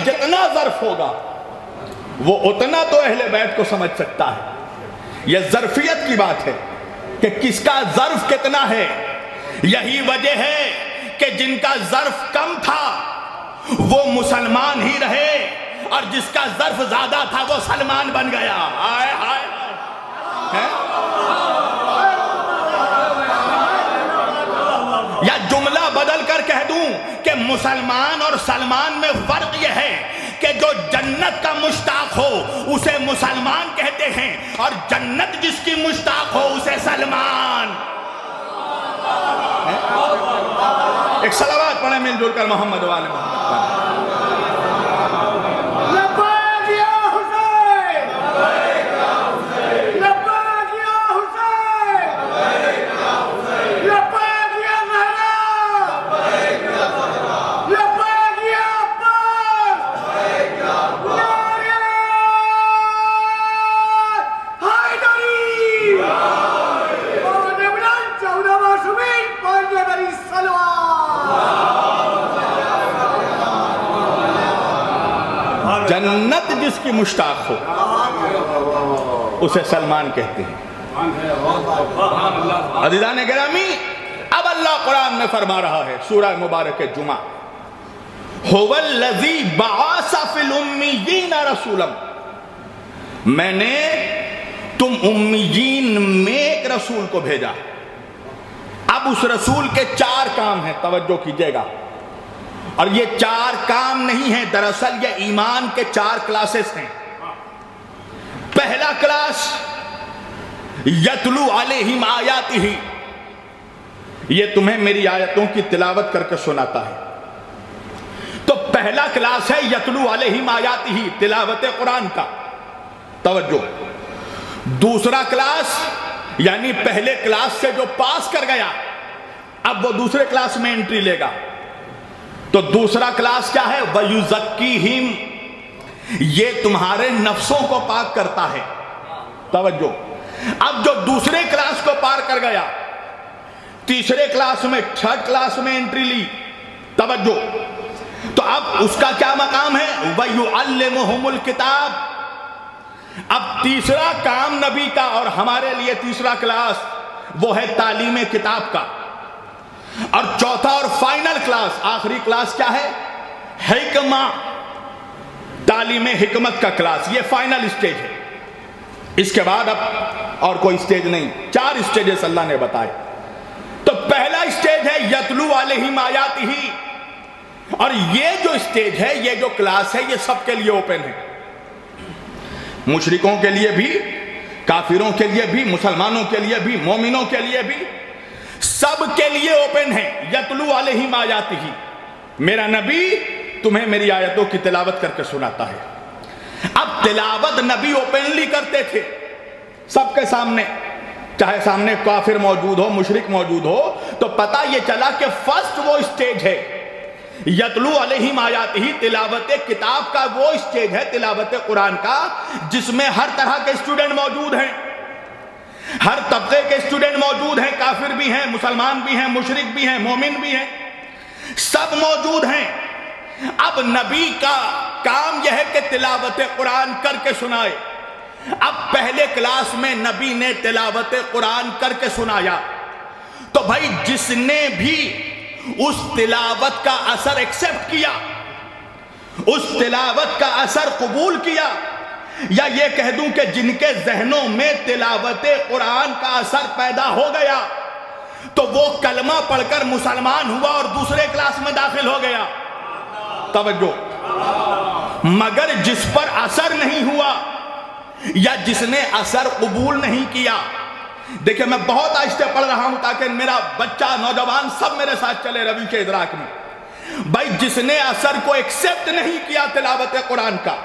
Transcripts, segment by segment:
جتنا ظرف ہوگا وہ اتنا تو اہل بیت کو سمجھ سکتا ہے. یہ ظرفیت کی بات ہے کہ کس کا ظرف کتنا ہے. یہی وجہ ہے کہ جن کا ظرف کم تھا وہ مسلمان ہی رہے اور جس کا ظرف زیادہ تھا وہ سلمان بن گیا. آئے ہائے یا جملہ بدل کر کہہ دوں کہ مسلمان اور سلمان میں فرق یہ ہے کہ جو جنت کا مشتاق ہو اسے مسلمان کہتے ہیں اور جنت جس کی مشتاق ہو اسے سلمان. ایک صلوات پڑھیں مل جل کر محمد والے محمد. جنت جس کی مشتاق ہو اسے سلمان کہتے ہیں. عزیزان گرامی اب اللہ قرآن میں فرما رہا ہے سورہ مبارک جمعہ هو الذی بعث فی الامیین رسولا. میں نے تم امیین میں ایک رسول کو بھیجا. اب اس رسول کے 4 کام ہیں, توجہ کیجئے گا. اور یہ 4 کام نہیں ہیں, دراصل یہ ایمان کے 4 کلاسز ہیں. پہلا کلاس یتلو علیہم آیاتہ, یہ تمہیں میری آیتوں کی تلاوت کر کے سناتا ہے. تو پہلا کلاس ہے یتلو علیہم آیاتہ, تلاوت قرآن کا. توجہ. دوسرا کلاس یعنی پہلے کلاس سے جو پاس کر گیا اب وہ دوسرے کلاس میں انٹری لے گا. تو دوسرا کلاس کیا ہے؟ وَيُزَكِّيهِمْ, یہ تمہارے نفسوں کو پاک کرتا ہے. توجہ. اب جو دوسرے کلاس کو پار کر گیا تیسرے کلاس میں 3rd کلاس میں انٹری لی. توجہ. تو اب اس کا کیا مقام ہے؟ وَيُعَلِّمُهُمُ الْكِتَابِ. اب تیسرا کام نبی کا اور ہمارے لیے تیسرا کلاس وہ ہے تعلیم کتاب کا. اور چوتھا اور فائنل کلاس, آخری کلاس کیا ہے؟ حکمہ, تعلیم حکمت کا کلاس. یہ فائنل اسٹیج ہے. اس کے بعد اب اور کوئی اسٹیج نہیں. 4 اسٹیجز اللہ نے بتائے. تو پہلا اسٹیج ہے یتلو علیہم آیاتہ, اور یہ جو اسٹیج ہے, یہ جو کلاس ہے, یہ سب کے لیے اوپن ہے. مشرکوں کے لیے بھی, کافروں کے لیے بھی, مسلمانوں کے لیے بھی, مومنوں کے لیے بھی, سب کے لیے اوپن ہے. یتلو علیہم آیاتہ, میرا نبی تمہیں میری آیتوں کی تلاوت کر کے سناتا ہے. اب تلاوت نبی اوپنلی کرتے تھے سب کے سامنے, چاہے سامنے کافر موجود ہو, مشرک موجود ہو. تو پتہ یہ چلا کہ فرسٹ وہ اسٹیج ہے یتلو علیہم آیاتہ, تلاوت کتاب کا وہ اسٹیج ہے, تلاوت قرآن کا, جس میں ہر طرح کے اسٹوڈنٹ موجود ہیں, ہر طبقے کے اسٹوڈنٹ موجود ہیں, کافر بھی ہیں, مسلمان بھی ہیں, مشرک بھی ہیں, مومن بھی ہیں, سب موجود ہیں. اب نبی کا کام یہ ہے کہ تلاوت قرآن کر کے سنائے. اب پہلے کلاس میں نبی نے تلاوت قرآن کر کے سنایا. تو بھائی جس نے بھی اس تلاوت کا اثر ایکسپٹ کیا, اس تلاوت کا اثر قبول کیا, یا یہ کہہ دوں کہ جن کے ذہنوں میں تلاوت قرآن کا اثر پیدا ہو گیا تو وہ کلمہ پڑھ کر مسلمان ہوا اور دوسرے کلاس میں داخل ہو گیا. توجہ. مگر جس پر اثر نہیں ہوا یا جس نے اثر قبول نہیں کیا, دیکھیں میں بہت آہستہ پڑھ رہا ہوں تاکہ میرا بچہ, نوجوان سب میرے ساتھ چلے روی کے ادراک میں. بھائی جس نے اثر کو ایکسپٹ نہیں کیا تلاوت قرآن کا,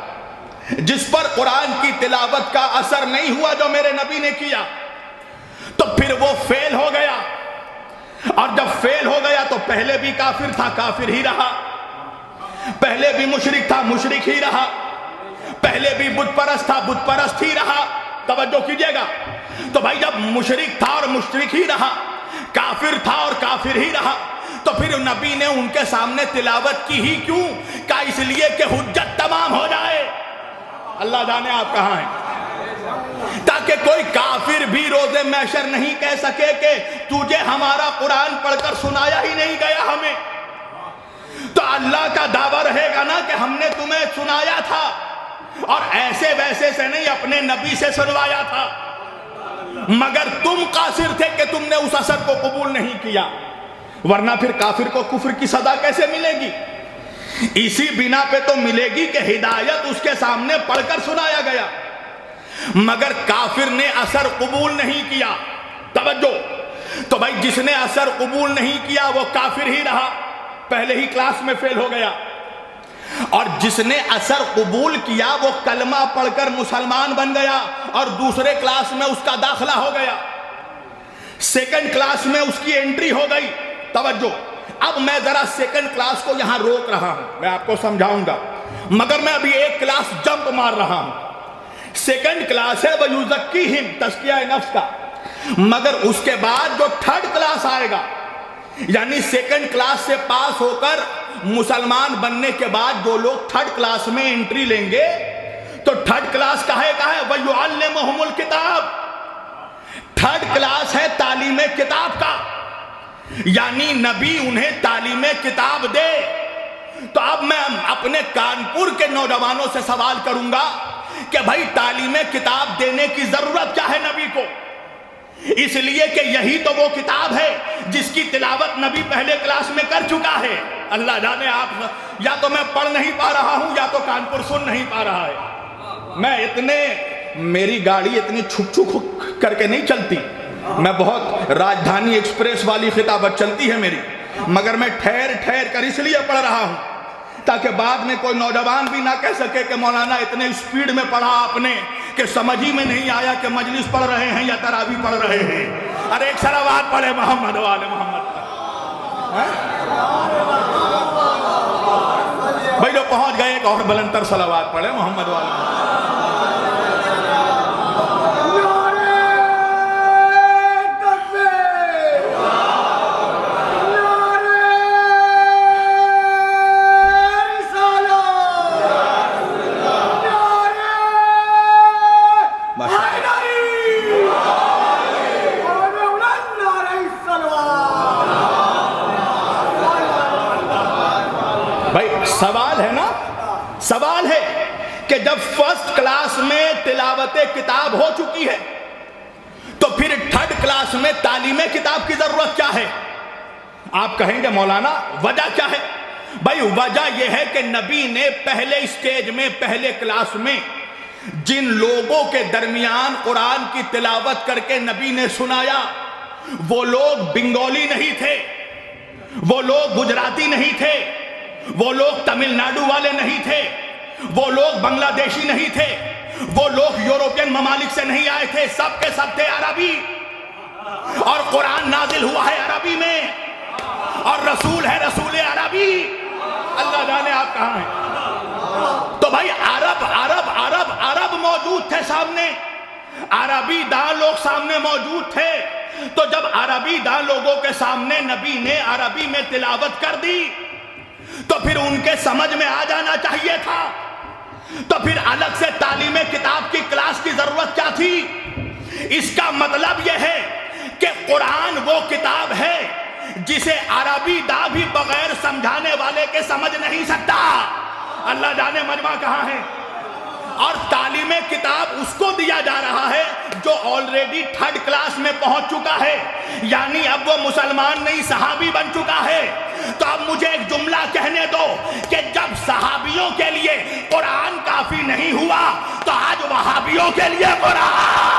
جس پر قرآن کی تلاوت کا اثر نہیں ہوا جو میرے نبی نے کیا, تو پھر وہ فیل ہو گیا. اور جب فیل ہو گیا تو پہلے بھی کافر تھا, کافر ہی رہا, پہلے بھی مشرک تھا, مشرک ہی رہا, پہلے بھی بت پرست تھا, بت پرست ہی رہا. توجہ کیجئے گا. تو بھائی جب مشرک تھا اور مشرک ہی رہا, کافر تھا اور کافر ہی رہا, تو پھر نبی نے ان کے سامنے تلاوت کی ہی کیوں؟ کہ اس لیے کہ حجت اللہ جانے آپ کہاں ہیں، تاکہ کوئی کافر بھی روز محشر نہیں کہہ سکے کہ تجھے ہمارا قرآن پڑھ کر سنایا ہی نہیں گیا ہمیں۔ تو اللہ کا دعویٰ رہے گا نا کہ ہم نے تمہیں سنایا تھا، اور ایسے ویسے سے نہیں، اپنے نبی سے سنوایا تھا، مگر تم قاصر تھے کہ تم نے اس اثر کو قبول نہیں کیا۔ ورنہ پھر کافر کو کفر کی سزا کیسے ملے گی؟ اسی بنا پہ تو ملے گی کہ ہدایت اس کے سامنے پڑھ کر سنایا گیا، مگر کافر نے اثر قبول نہیں کیا۔ توجہ، تو بھائی جس نے اثر قبول نہیں کیا وہ کافر ہی رہا، پہلے ہی کلاس میں فیل ہو گیا، اور جس نے اثر قبول کیا وہ کلمہ پڑھ کر مسلمان بن گیا اور دوسرے کلاس میں اس کا داخلہ ہو گیا، سیکنڈ کلاس میں اس کی انٹری ہو گئی۔ توجہ، اب میں ذرا سیکنڈ کلاس کو یہاں روک رہا ہوں، میں آپ کو سمجھاؤں گا، مگر میں ابھی ایک کلاس جمپ مار رہا ہوں۔ سیکنڈ کلاس ہے وَيُزَكِّيهِمْ، تزکیہ نفس کا، مگر اس کے بعد جو تھرڈ کلاس آئے گا، یعنی سیکنڈ کلاس سے پاس ہو کر مسلمان بننے کے بعد جو لوگ تھرڈ کلاس میں انٹری لیں گے، تو تھرڈ کلاس کا ہے وَيُعَلِّمُهُمُ الْكِتَابِ، تھرڈ کلاس ہے تعلیم کتاب کا، یعنی نبی انہیں تعلیم کتاب دے۔ تو اب میں اپنے کانپور کے نوجوانوں سے سوال کروں گا کہ بھائی تعلیم کتاب دینے کی ضرورت کیا ہے نبی کو؟ اس لیے کہ یہی تو وہ کتاب ہے جس کی تلاوت نبی پہلے کلاس میں کر چکا ہے۔ اللہ جانے آپ، یا تو میں پڑھ نہیں پا رہا ہوں یا تو کانپور سن نہیں پا رہا ہے۔ میں میری گاڑی اتنی چھک چھک کر کے نہیں چلتی، میں بہت راجدھانی ایکسپریس والی خطابت چلتی ہے میری، مگر میں ٹھہر ٹھہر کر اس لیے پڑھ رہا ہوں تاکہ بعد میں کوئی نوجوان بھی نہ کہہ سکے کہ مولانا اتنے اسپیڈ میں پڑھا آپ نے کہ سمجھ ہی میں نہیں آیا کہ مجلس پڑھ رہے ہیں یا تراویح پڑھ رہے ہیں۔ ارے ایک صلوات پڑھے محمد والے محمد پر۔ بھائی جو پہنچ گئے ایک اور بلندر صلوات پڑھے محمد والے محمد۔ سوال ہے نا، سوال ہے کہ جب فرسٹ کلاس میں تلاوت کتاب ہو چکی ہے تو پھر تھرڈ کلاس میں تعلیم کتاب کی ضرورت کیا ہے؟ آپ کہیں گے مولانا وجہ کیا ہے؟ بھائی وجہ یہ ہے کہ نبی نے پہلے اسٹیج میں، پہلے کلاس میں جن لوگوں کے درمیان قرآن کی تلاوت کر کے نبی نے سنایا، وہ لوگ بنگالی نہیں تھے، وہ لوگ گجراتی نہیں تھے، وہ لوگ تمل ناڈو والے نہیں تھے، وہ لوگ بنگلہ دیشی نہیں تھے، وہ لوگ یوروپین ممالک سے نہیں آئے تھے، سب کے سب تھے عربی، اور قرآن نازل ہوا ہے عربی میں، اور رسول ہے رسول عربی۔ اللہ جانے آپ کہاں ہیں۔ تو بھائی عرب عرب عرب عرب موجود تھے سامنے، عربی دان لوگ سامنے موجود تھے، تو جب عربی دان لوگوں کے سامنے نبی نے عربی میں تلاوت کر دی تو پھر ان کے سمجھ میں آ جانا چاہیے تھا، تو پھر الگ سے تعلیم کتاب کی کلاس کی ضرورت کیا تھی؟ اس کا مطلب یہ ہے کہ قرآن وہ کتاب ہے جسے عربی دا بھی بغیر سمجھانے والے کے سمجھ نہیں سکتا۔ اللہ جانے مجمع کہاں ہے۔ اور تعلیم کتاب اس کو دیا جا رہا ہے جو آلریڈی تھرڈ کلاس میں پہنچ چکا ہے، یعنی اب وہ مسلمان نہیں صحابی بن چکا ہے۔ تو اب مجھے ایک جملہ کہنے دو کہ جب صحابیوں کے لیے قرآن کافی نہیں ہوا تو آج وہابیوں کے لیے قرآن